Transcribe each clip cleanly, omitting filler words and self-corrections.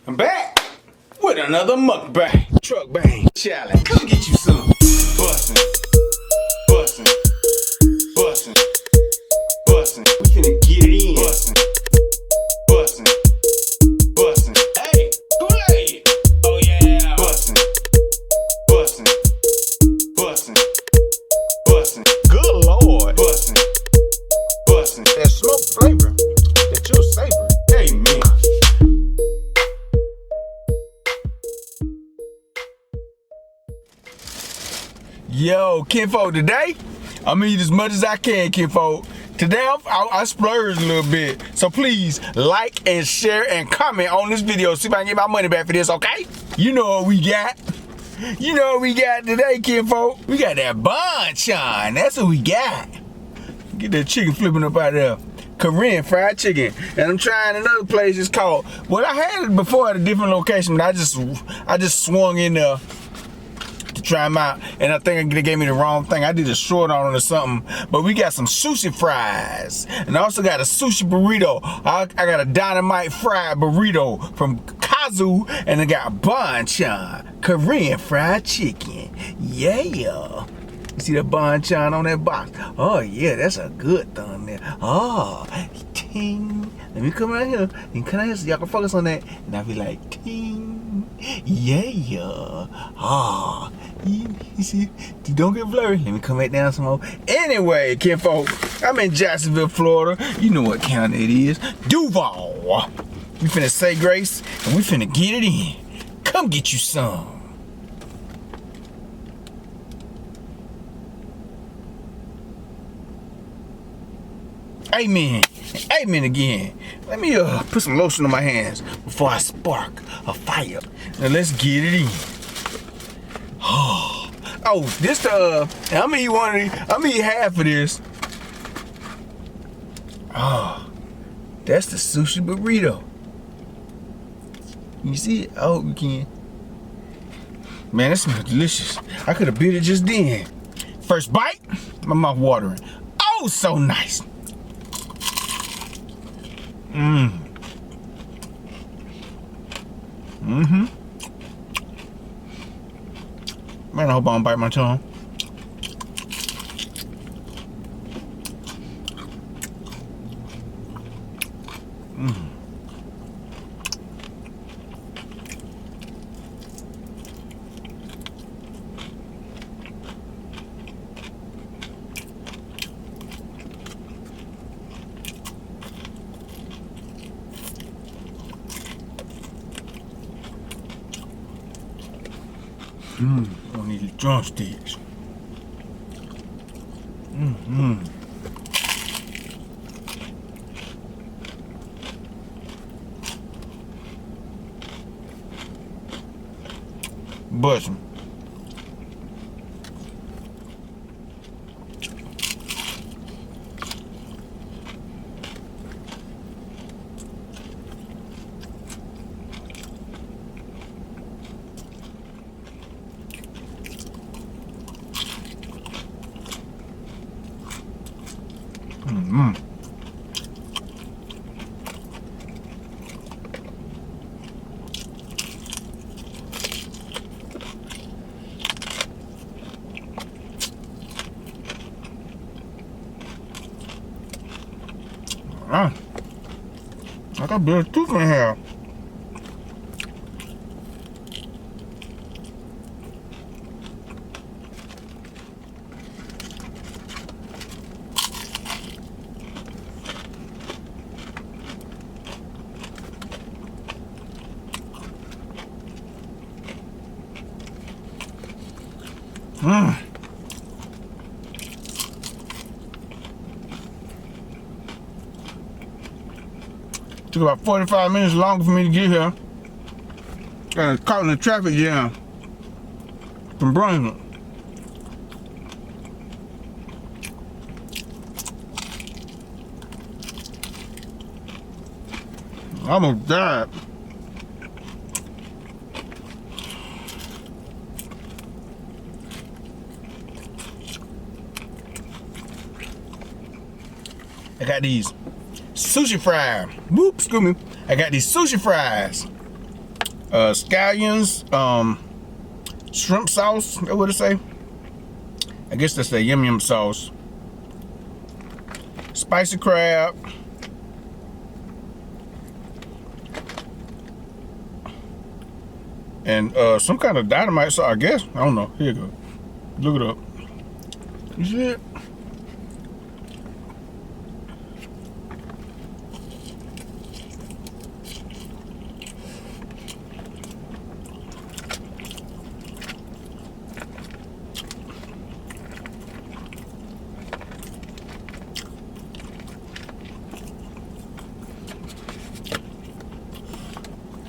I'm back with another mukbang, Trukbang challenge. Come get you some. Bussin', bussin', bussin', bussin'. We finna get it in. Bussin', bussin', bussin'. Hey, Kool-Aid. Oh yeah. Bussin', bussin', bussin', bussin'. Good Lord. Bussin', bussin'. That smoke flavor that you'll savor. Amen. Yo, KINFOK, today I'm gonna eat as much as I can, KINFOK. Today I splurged a little bit, so please like and share and comment on this video. See if I can get my money back for this, okay? You know what we got. You know what we got today, KINFOK. We got that banchan. That's what we got. Get that chicken flipping up out there. Korean fried chicken. And I'm trying another place. It's called, well, I had it before at a different location, but I just swung in there to try them out, and I think they gave me the wrong thing. I did a short on it or something. But we got some sushi fries, and I also got a sushi burrito. I got a dynamite fried burrito from Kazu, and I got banchan, Korean fried chicken. Yeah. You see the banchan on that box? Oh yeah, that's a good thing there. Oh, ting. Let me come right here. And come out here so y'all can focus on that. And I'll be like, ting. Yeah. Ah. You see, you don't get blurry. Let me come back down some more. Anyway, KINFOK, I'm in Jacksonville, Florida. You know what county it is. Duval. We finna say grace, and we finna get it in. Come get you some. Amen. Amen again. Let me put some lotion on my hands before I spark a fire. Now let's get it in. Oh, this the I'm gonna eat one of these. I'm gonna eat half of this. Oh, that's the sushi burrito. You see it? Oh, you can. Man, that smells delicious. I could have bit it just then. First bite, my mouth watering. Oh, so nice. Man, I hope I don't bite my tongue. On these drumsticks. Bussin'. I got a bit of tooth in here. Took about 45 minutes longer for me to get here. Got caught in the traffic jam from Brunswick. I almost died. I got these sushi fries. Whoop, excuse me. I got these sushi fries. scallions, shrimp sauce, that's what it say. I guess that's the yum yum sauce. Spicy crab. And some kind of dynamite sauce, I guess. I don't know. Here you go. Look it up. You see it?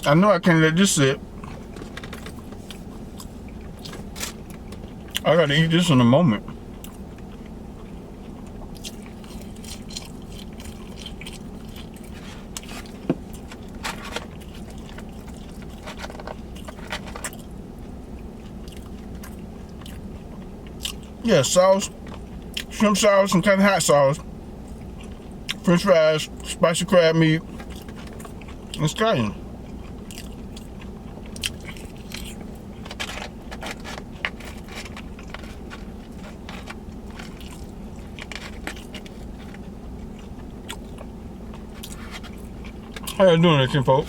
I know I can't let this sit. I gotta eat this in a moment. Yeah, sauce, shrimp sauce, some kind of hot sauce, French fries, spicy crab meat, and scallion. How you doing there, KINFOK?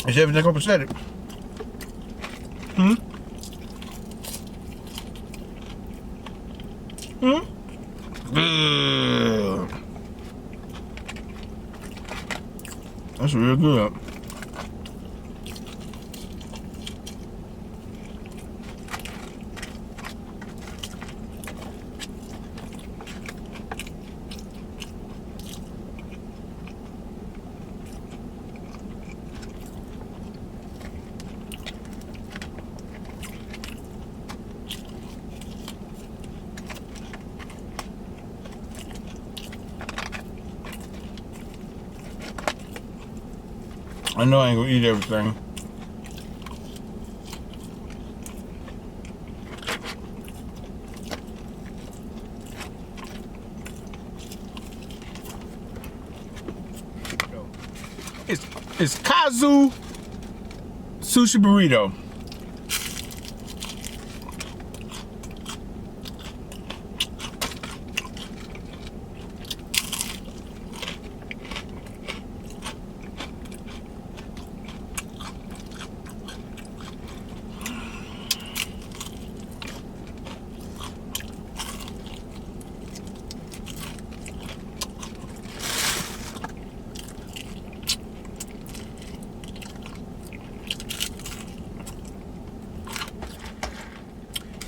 Is everything copacetic? Good. That's real good. I know I ain't gonna eat everything. It's Kazu Sushi Burrito.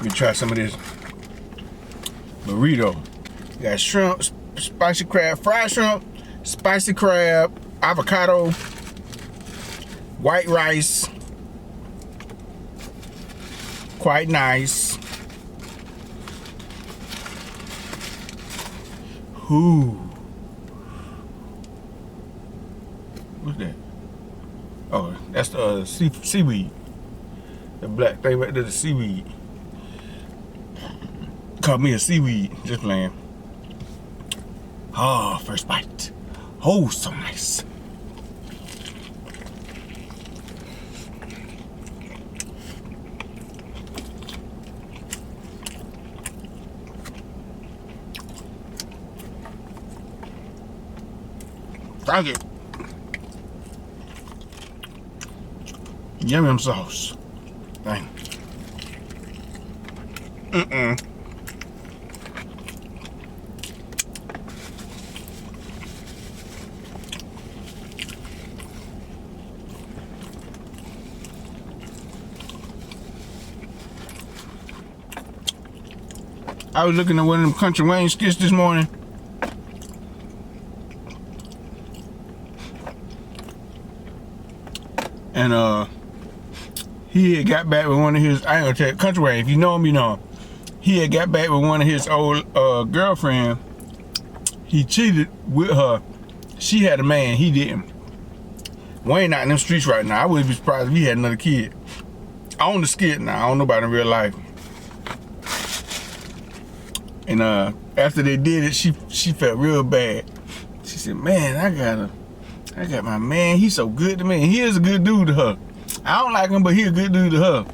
Let me try some of this burrito. You got shrimp, spicy crab, fried shrimp, spicy crab, avocado, white rice. Quite nice. Ooh. What's that? Oh, that's the seaweed. The black thing right there, the seaweed. Called me a seaweed, just playing. Oh, first bite. Oh, so nice. Thank you. Yum yum sauce. Dang. I was looking at one of them Country Wayne skits this morning. And he had got back with one of his, I ain't gonna tell you, Country Wayne, if you know him, you know him. He had got back with one of his old girlfriend. He cheated with her. She had a man, he didn't. Wayne out in them streets right now. I wouldn't be surprised if he had another kid. I own the skit now, I don't know about in real life. And after they did it, she felt real bad. She said, man, I got my man, he's so good to me. And he is a good dude to her. I don't like him, but he a good dude to her.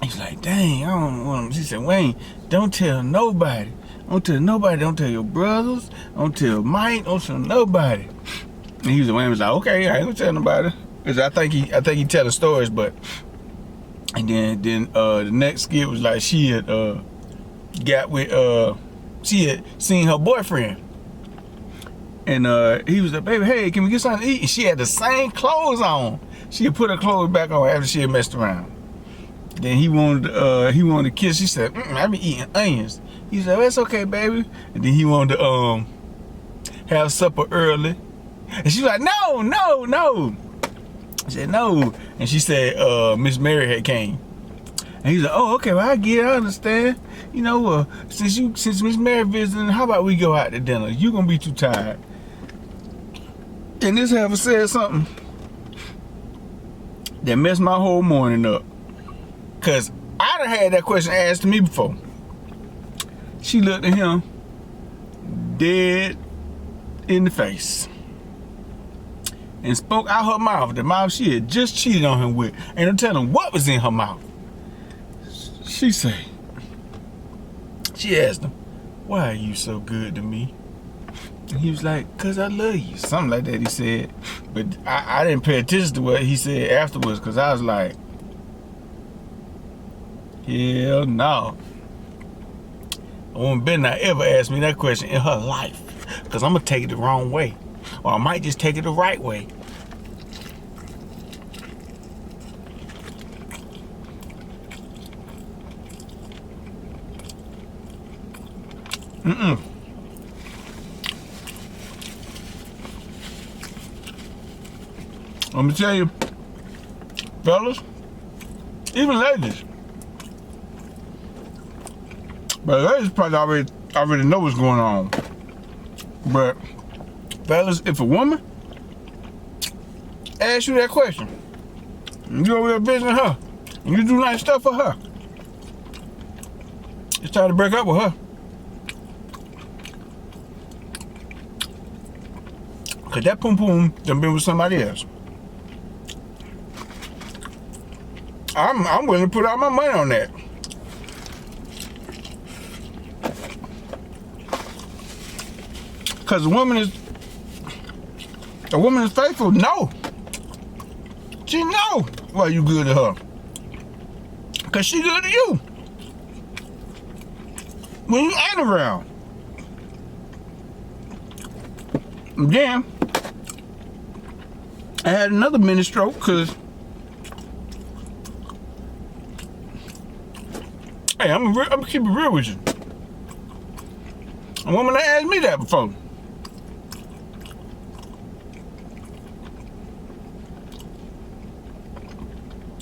He's like, dang, I don't want him. She said, Wayne, don't tell nobody. Don't tell nobody. Don't tell your brothers. Don't tell Mike. Don't tell nobody. And he was like, okay, I ain't gonna tell nobody. Cause I think he telling stories, but and then the next skit was like she had got with she had seen her boyfriend. And he was like, baby, hey, can we get something to eat? And she had the same clothes on. She had put her clothes back on after she had messed around. Then he wanted to kiss. She said, I be eating onions. He said, that's okay, baby. And then he wanted to have supper early. And she was like, no. I said, no. And she said, Miss Mary had came. And he's like, oh, okay, well, I get it, I understand. You know, since Miss Mary visiting, how about we go out to dinner? You gonna be too tired. And this heifer said something that messed my whole morning up. Cause I done had that question asked to me before. She looked at him dead in the face and spoke out her mouth, the mouth she had just cheated on him with. And I'm telling him what was in her mouth. She asked him, why are you so good to me? And he was like, cause I love you. Something like that he said. But I didn't pay attention to what he said afterwards, cause I was like, hell no. A woman better not ever ask me that question in her life, cause I'm gonna take it the wrong way. Or I might just take it the right way. Let me tell you, fellas, even ladies. But ladies probably already know what's going on. But fellas, if a woman asks you that question, and you over there visiting her, and you do nice stuff for her, it's time to break up with her. Cause that pum pum done been with somebody else. I'm willing to put all my money on that. Cause a woman is faithful. No, she know why you good to her. Cause she good to you when you ain't around. And then I had another mini stroke cause hey, I'm gonna keep it real with you. A woman that asked me that before.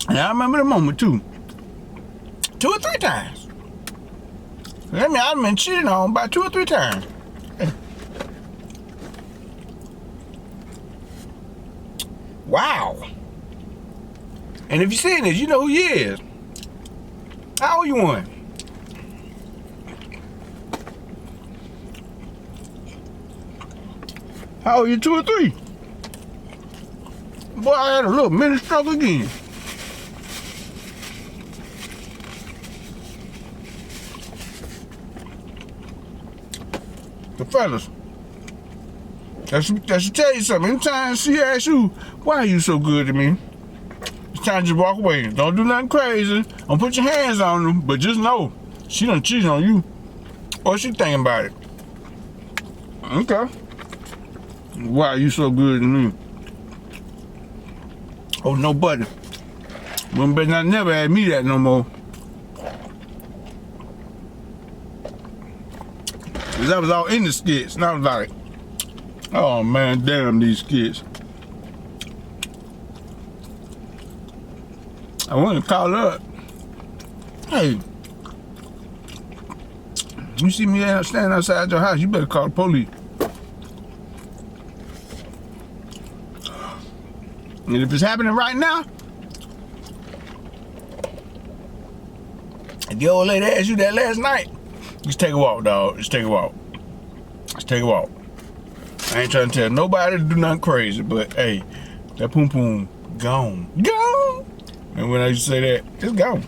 And I remember the moment too. 2 or 3 times. That mean I've been cheated on about 2 or 3 times. Wow. And if you're seeing this, you know who he is. How old you want? How old you, 2 or 3? Boy, I had a little mini stroke again. The fellas, that should tell you something. Anytime she asks you, why are you so good to me? It's time to just walk away. Don't do nothing crazy. Don't put your hands on them, but just know she done cheated on you. Or she thinking about it. Okay. Why are you so good to me? Oh, no, buddy. Women better not never ask me that no more. Cause I was all in the skits, and I was like, oh man, damn these skits. I want to call her up. Hey, you see me standing outside your house, you better call the police. And if it's happening right now, if the old lady asked you that last night, Just take a walk, dog. Just take a walk. Just take a walk. I ain't trying to tell nobody to do nothing crazy, but hey, that poom poom gone. Gone! And when I used to say that, it's gone.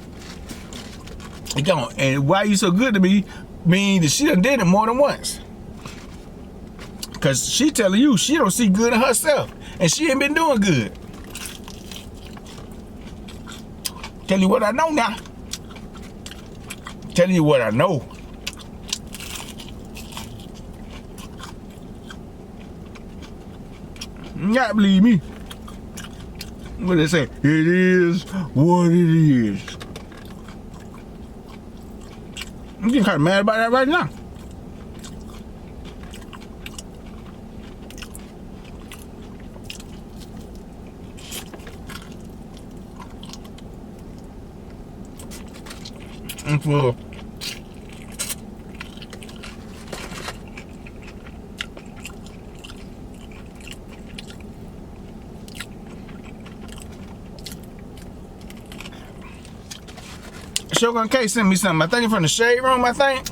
It's gone. And why you so good to me mean that she done did it more than once. Cause she telling you she don't see good in herself. And she ain't been doing good. Tell you what I know now. Telling you what I know. You gotta believe me. What they say? It is what it is. I'm getting kind of mad about that right now. I'm full. Shogun K sent me something. I think it's from the Shade Room, I think.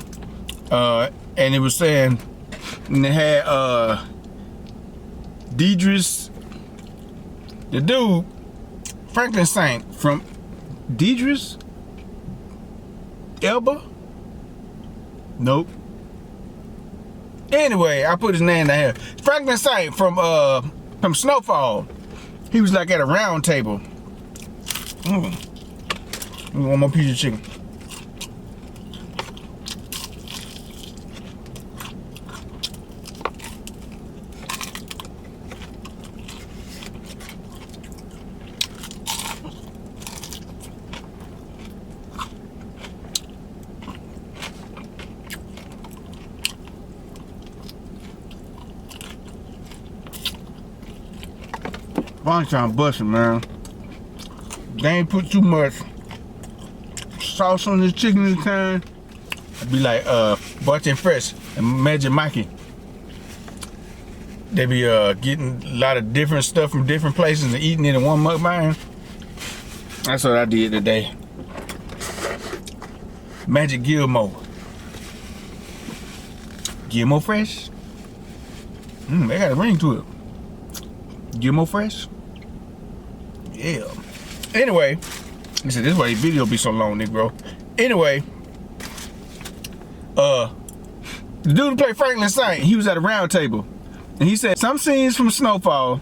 And it was saying, and it had Deidre's, the dude, Franklin Saint from Deidre's Elba? Nope. Anyway, I put his name down here. Franklin Saint from Snowfall. He was like at a round table. One more piece of chicken. I'm trying to bust it, man. They ain't put too much sauce on this chicken this time. It'd be like Butch Fresh and Magic Mikey. They be getting a lot of different stuff from different places and eating it in one mukbang. That's what I did today. Magic Gilmore. Gilmore Fresh? They got a ring to it. Gilmore Fresh? Yeah. Anyway, I said this is why the video be so long, Negro. Anyway, the dude who played Franklin Saint, he was at a round table, and he said some scenes from Snowfall,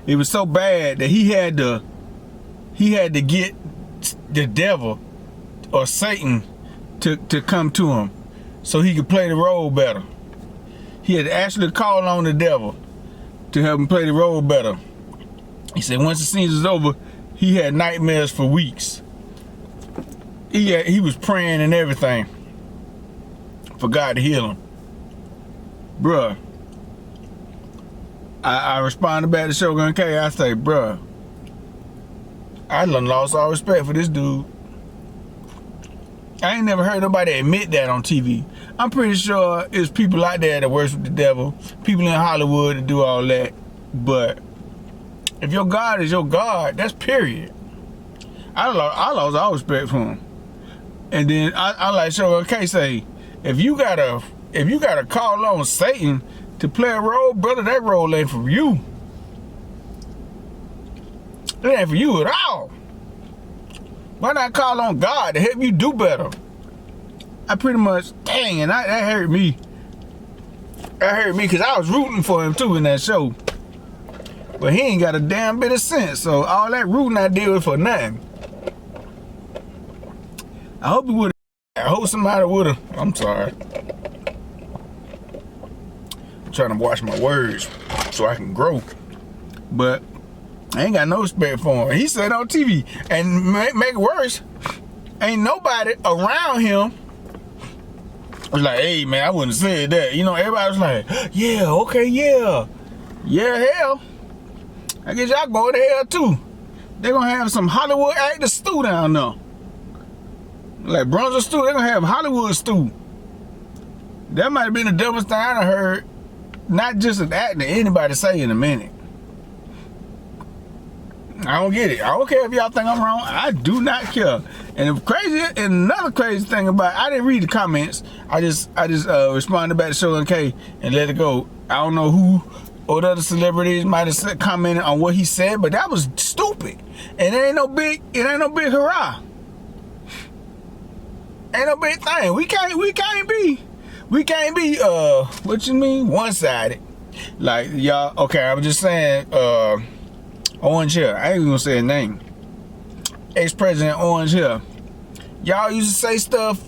it was so bad that he had to get the devil or Satan to come to him so he could play the role better. He had to actually call on the devil to help him play the role better. He said once the scenes was over, he had nightmares for weeks. He was praying and everything for God to heal him. Bruh, I responded back to Shogun K. I say, bruh, I done lost all respect for this dude. I ain't never heard nobody admit that on TV. I'm pretty sure there's people out there that worship the devil, people in Hollywood that do all that, but if your God is your God, that's period. I lost all respect for him. And then I like Shogun K say, if you gotta call on Satan to play a role, brother, that role ain't for you. It ain't for you at all. Why not call on God to help you do better? I pretty much, dang, and that hurt me. That hurt me because I was rooting for him too in that show. But he ain't got a damn bit of sense, so all that rooting I did was for nothing. I hope he would've, I hope somebody would've, I'm sorry. I'm trying to watch my words so I can grow. But I ain't got no respect for him. He said on TV, and make it worse, ain't nobody around him was like, hey man, I wouldn't have said that. You know, everybody was like, yeah, okay, yeah. Yeah, hell. I guess y'all go to hell too. They gonna have some Hollywood actor stew down there. Like Brunswick stew, they gonna have Hollywood stew. That might have been the dumbest thing I done heard, not just an actor, anybody say in a minute. I don't get it. I don't care if y'all think I'm wrong. I do not care. And another crazy thing about it, I didn't read the comments. I just responded back to Show and K and let it go. I don't know who or the other celebrities might have commented on what he said, but that was stupid. And it ain't no big hurrah. Ain't no big thing. We can't be what you mean, one-sided. Like y'all, okay, I'm just saying, Orange Hill, I ain't even gonna say his name. Ex-President Orange Hill. Y'all used to say stuff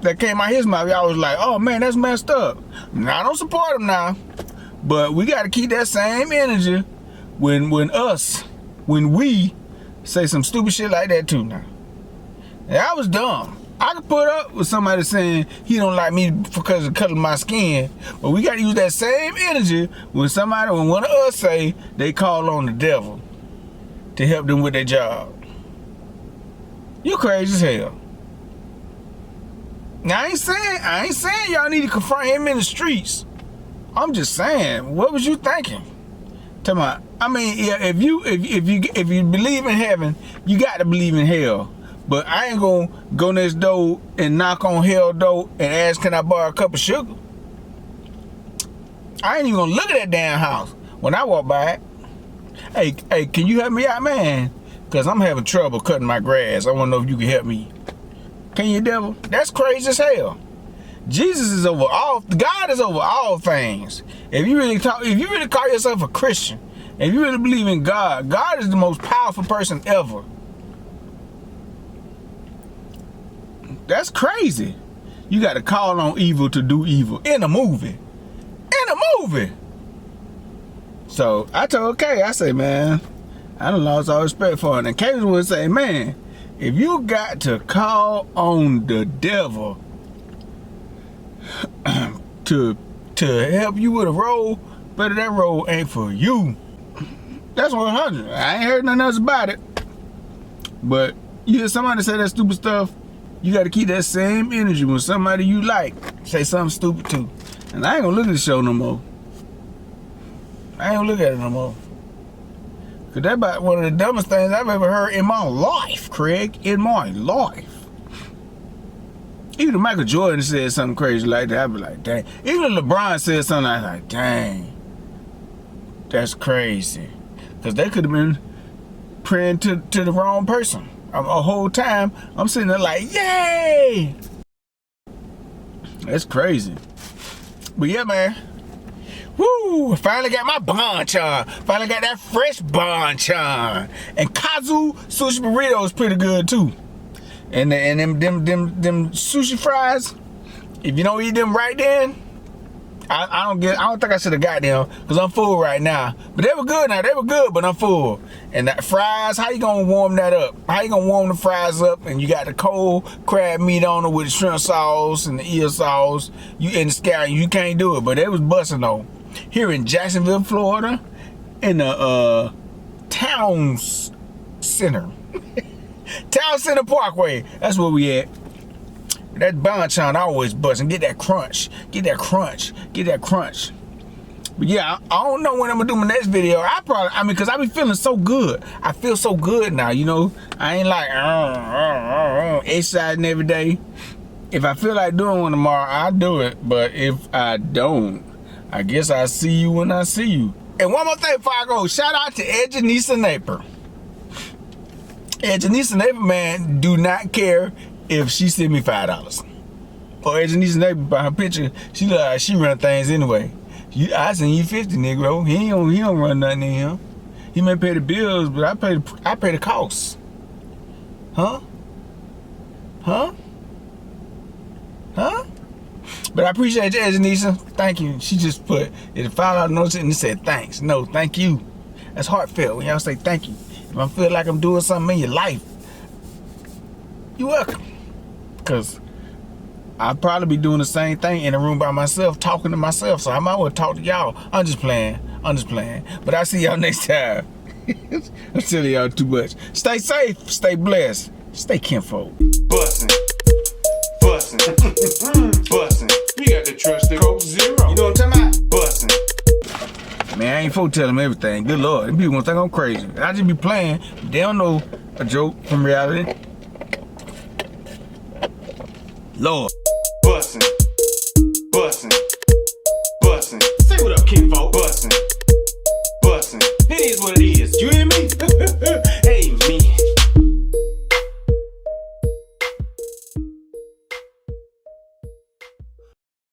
that came out his mouth. Y'all was like, oh man, that's messed up. Now I don't support him now. But we gotta keep that same energy when we say some stupid shit like that too now. That was dumb. I could put up with somebody saying he don't like me because of the color of my skin, but we gotta use that same energy when one of us say they call on the devil to help them with their job. You crazy as hell. Now I ain't saying y'all need to confront him in the streets. I'm just saying, what was you thinking? I mean, yeah, if you believe in heaven, you got to believe in hell. But I ain't gonna go next door and knock on hell door and ask, can I borrow a cup of sugar? I ain't even gonna look at that damn house when I walk by it. Hey, can you help me out, man? Cause I'm having trouble cutting my grass. I wanna know if you can help me. Can you, devil? That's crazy as hell. Jesus is over all. God is over all things. If you really call yourself a Christian, if you really believe in God, God is the most powerful person ever. That's crazy. You got to call on evil to do evil in a movie. So I told Kay, I say, man, I done lost all respect for it. And Kay would say, man, if you got to call on the devil to help you with a role, better that role ain't for you. That's 100. I ain't heard nothing else about it. But you hear somebody say that stupid stuff, you got to keep that same energy when somebody you like say something stupid too. And I ain't gonna look at the show no more. I ain't gonna look at it no more. Cause that's about one of the dumbest things I've ever heard in my life, Craig. In my life. Even if Michael Jordan said something crazy like that, I'd be like, dang. Even if LeBron said something, I'd be like, dang. That's crazy. Cause they could have been praying to the wrong person. A whole time, I'm sitting there like, yay! That's crazy. But yeah, man. Woo! Finally got my bonchon. Finally got that fresh bonchon. And Kazu Sushi Burrito is pretty good too. And them sushi fries, if you don't eat them right then, I don't think I should have got them because I'm full right now. But they were good now. They were good, but I'm full. And that fries, how you gonna warm that up? How you gonna warm the fries up? And you got the cold crab meat on it with the shrimp sauce and the eel sauce. You and the scallion, you can't do it. But they was busting though. Here in Jacksonville, Florida, in the Town Center. Town Center Parkway. That's where we at. That bonchon always busting. Get that crunch. Get that crunch. Get that crunch. But yeah, I don't know when I'm gonna do my next video. Because I be feeling so good. I feel so good now, you know. I ain't like exercising every day. If I feel like doing one tomorrow, I'll do it. But if I don't, I guess I'll see you when I see you. And one more thing before I go, shout out to Edjanisa Naper. Edjanisa Naper, man, do not care if she send me $5. Or Edjanisa Naper, by her picture, she look like she run things anyway. I send you 50, Negro. He don't run nothing in him. He may pay the bills, but I pay the costs. Huh? But I appreciate you, Edjanisa. Thank you. She just put it $5 notice and it said thanks. No, thank you. That's heartfelt when y'all say thank you. If I feel like I'm doing something in your life, you're welcome. Because I'd probably be doing the same thing in a room by myself, talking to myself. So I might well talk to y'all. I'm just playing. But I'll see y'all next time. I'm telling y'all too much. Stay safe. Stay blessed. Stay kinfolk. Bussin'. You got the trust the Coke Zero. You know what I'm talking about? Bussin'. Man, I ain't Kinfolk tell them everything. Good Lord. Them people gonna think I'm crazy. I just be playing. They don't know a joke from reality. Lord. Bussin'. Bussin'. Bussin'. Say what up, Kinfolk. Bussin'.